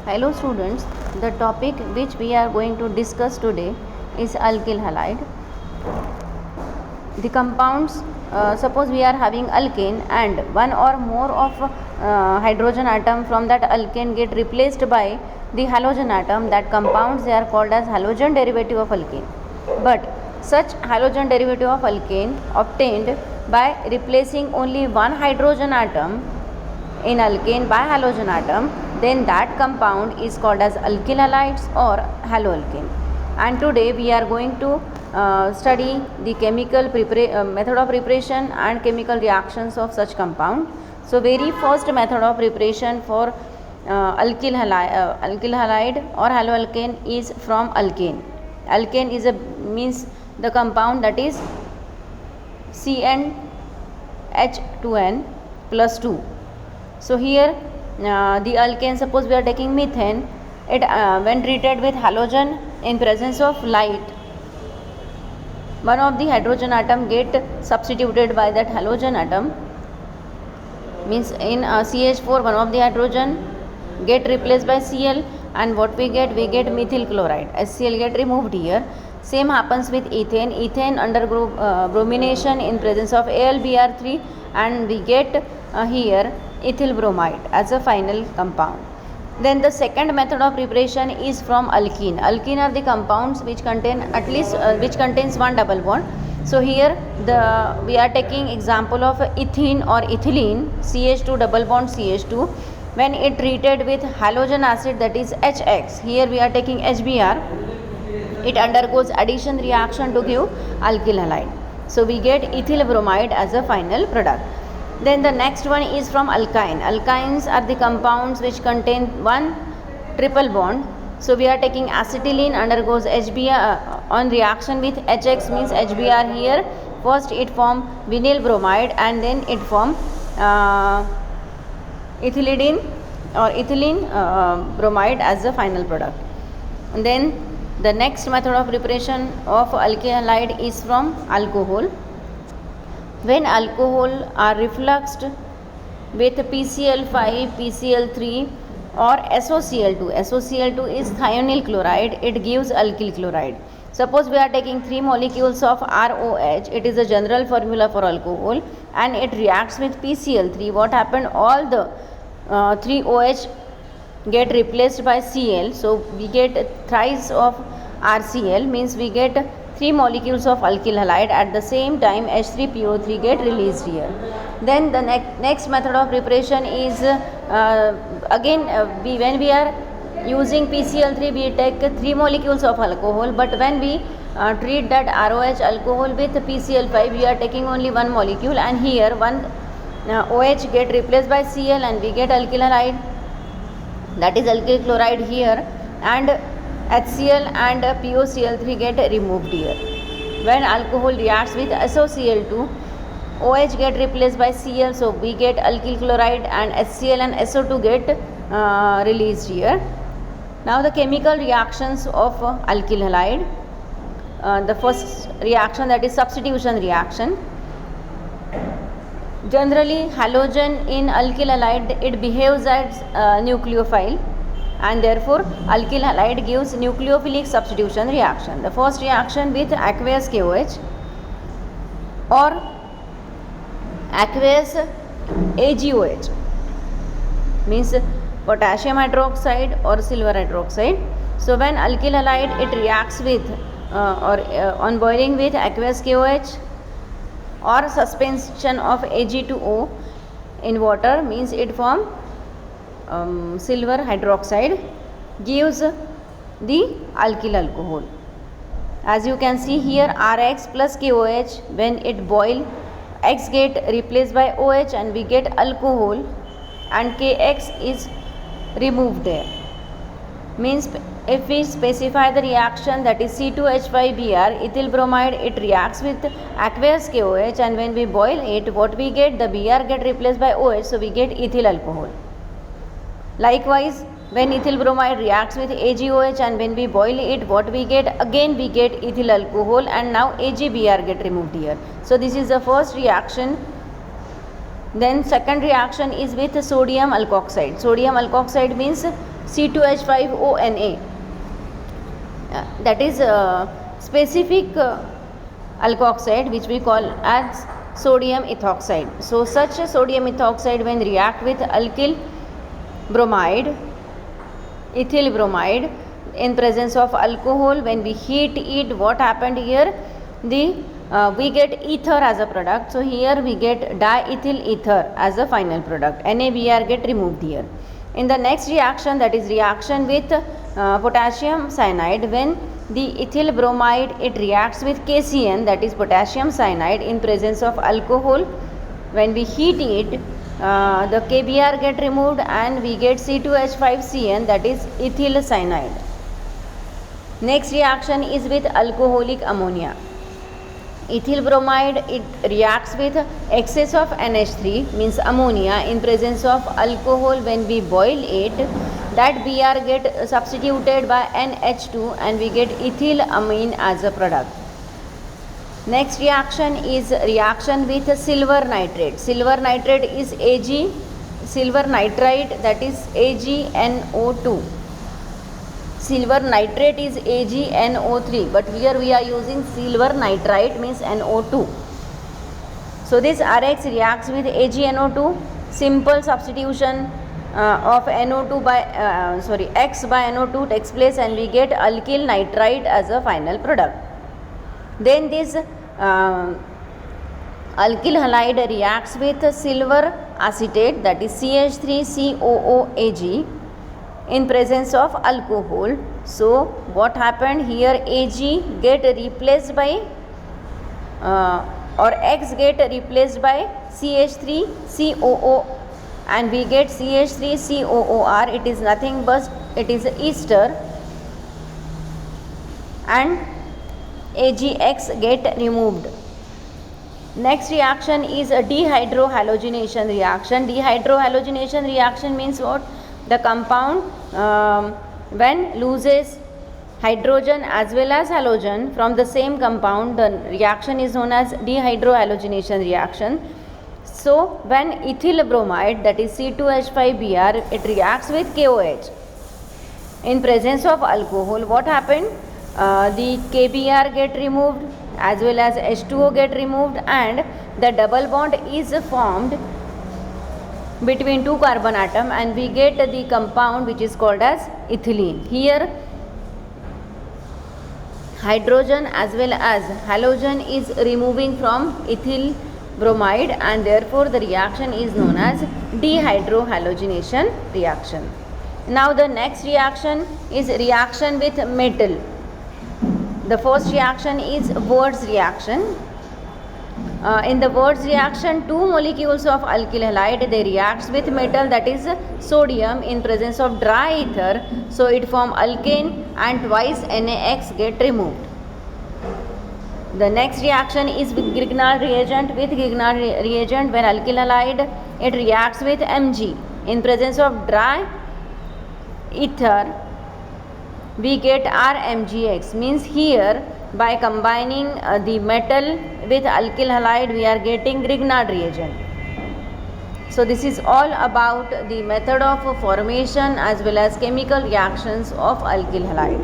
Hello students, the topic which we are going to discuss today is alkyl halide. The compounds, suppose we are having alkane and one or more of hydrogen atom from that alkane get replaced by the halogen atom, that compounds they are called as halogen derivative of alkane. But such halogen derivative of alkane obtained by replacing only one hydrogen atom in alkane by halogen atom, then that compound is called as alkyl halides or haloalkane. And today we are going to study the chemical method of preparation and chemical reactions of such compound. So very first method of preparation for alkyl halide or haloalkane is from alkane. Alkane is means the compound that is CnH2n plus 2. So here the alkane, suppose we are taking methane, it when treated with halogen in presence of light, one of the hydrogen atom get substituted by that halogen atom, means in CH4 one of the hydrogen get replaced by Cl, and what we get methyl chloride, HCl get removed here. Same happens with ethane. Ethane undergo bromination in presence of AlBr3 and we get here ethyl bromide as a final compound. Then the second method of preparation is from alkene. Alkene are the compounds which contain at least which contains one double bond. So here we are taking example of ethene or ethylene, CH2 double bond CH2. When it treated with halogen acid, that is HX, here we are taking HBr, it undergoes addition reaction to give alkyl halide. So we get ethyl bromide as a final product. Then the next one is from alkyne. Alkynes are the compounds which contain one triple bond. So we are taking acetylene, undergoes HBr on reaction with HX, means HBr here. First it form vinyl bromide and then it form ethylene bromide as the final product. And then the next method of preparation of alkyl halide is from alcohol. When alcohol are refluxed with PCl5, PCl3 or SOCl2, SOCl2 is thionyl chloride, it gives alkyl chloride. Suppose we are taking 3 molecules of ROH, it is a general formula for alcohol, and it reacts with PCl3. What happened? All the 3 OH get replaced by Cl, so we get thrice of RCl, means we get 3 molecules of alkyl halide. At the same time H3PO3 get released here. Then the next method of preparation is when we are using PCl3 we take 3 molecules of alcohol, but when we treat that ROH alcohol with PCl5 we are taking only 1 molecule, and here one OH get replaced by Cl and we get alkyl halide, that is alkyl chloride here, and HCl and POCl3 get removed here. When alcohol reacts with SOCl2, OH get replaced by Cl, so we get alkyl chloride, and HCl and SO2 get released here. Now the chemical reactions of alkyl halide. The first reaction, that is substitution reaction. Generally halogen in alkyl halide, it behaves as nucleophile, and therefore alkyl halide gives nucleophilic substitution reaction. The first reaction with aqueous KOH or aqueous AgOH, means potassium hydroxide or silver hydroxide. So when alkyl halide it reacts with on boiling with aqueous KOH or suspension of Ag2O in water, means it form silver hydroxide, gives the alkyl alcohol. As you can see here, Rx plus KOH, when it boil, X get replaced by OH and we get alcohol, and KX is removed there. Means if we specify the reaction, that is C2H5Br, ethyl bromide, it reacts with aqueous KOH, and when we boil it, what we get? The Br get replaced by OH, so we get ethyl alcohol. Likewise, when ethyl bromide reacts with AgOH and when we boil it, what we get? Again we get ethyl alcohol, and now AgBr get removed here. So this is the first reaction. Then second reaction is with sodium alkoxide. Sodium alkoxide means C2H5ONa. That is specific alkoxide which we call as sodium ethoxide. So such a sodium ethoxide when react with alkyl bromide, ethyl bromide in presence of alcohol, when we heat it, what happened here, we get ether as a product. So here we get diethyl ether as a final product. NaBr get removed here. In the next reaction, that is reaction with potassium cyanide, when the ethyl bromide it reacts with KCN, that is potassium cyanide in presence of alcohol. When we heat it, the KBr get removed and we get C2H5CN, that is ethyl cyanide. Next reaction is with alcoholic ammonia. Ethyl bromide it reacts with excess of NH3 means ammonia in presence of alcohol. When we boil it, that Br get substituted by NH2 and we get ethyl amine as a product. Next reaction is reaction with silver nitrate. Silver nitrate is Ag, silver nitrite, that is AgNO2. Silver nitrate is AgNO3, but here we are using silver nitrite means NO2. So this Rx reacts with AgNO2. Simple substitution of NO2 by X by NO2 takes place and we get alkyl nitrite as a final product. Then this alkyl halide reacts with silver acetate, that is CH3COOAg in presence of alcohol. So what happened here, Ag get replaced by or X get replaced by CH3COO and we get CH3COOR. It is nothing but it is ester and AgX get removed. Next reaction is a dehydrohalogenation reaction. Dehydrohalogenation reaction means what? The compound when loses hydrogen as well as halogen from the same compound, the reaction is known as dehydrohalogenation reaction. So when ethyl bromide, that is C2H5Br, it reacts with KOH in presence of alcohol, what happened? The KBr get removed as well as H2O get removed and the double bond is formed between two carbon atom and we get the compound which is called as ethylene. Here hydrogen as well as halogen is removing from ethyl bromide and therefore the reaction is known as dehydrohalogenation reaction. Now the next reaction is reaction with metal. The first reaction is Wurtz reaction. In the Wurtz reaction, two molecules of alkyl halide they reacts with metal, that is sodium, in presence of dry ether. So it form alkane and twice NaX get removed. The next reaction is with Grignard reagent. With Grignard reagent, when alkyl halide it reacts with Mg in presence of dry ether, we get RMgX. Means here by combining the metal with alkyl halide we are getting Grignard reagent. So this is all about the method of formation as well as chemical reactions of alkyl halide.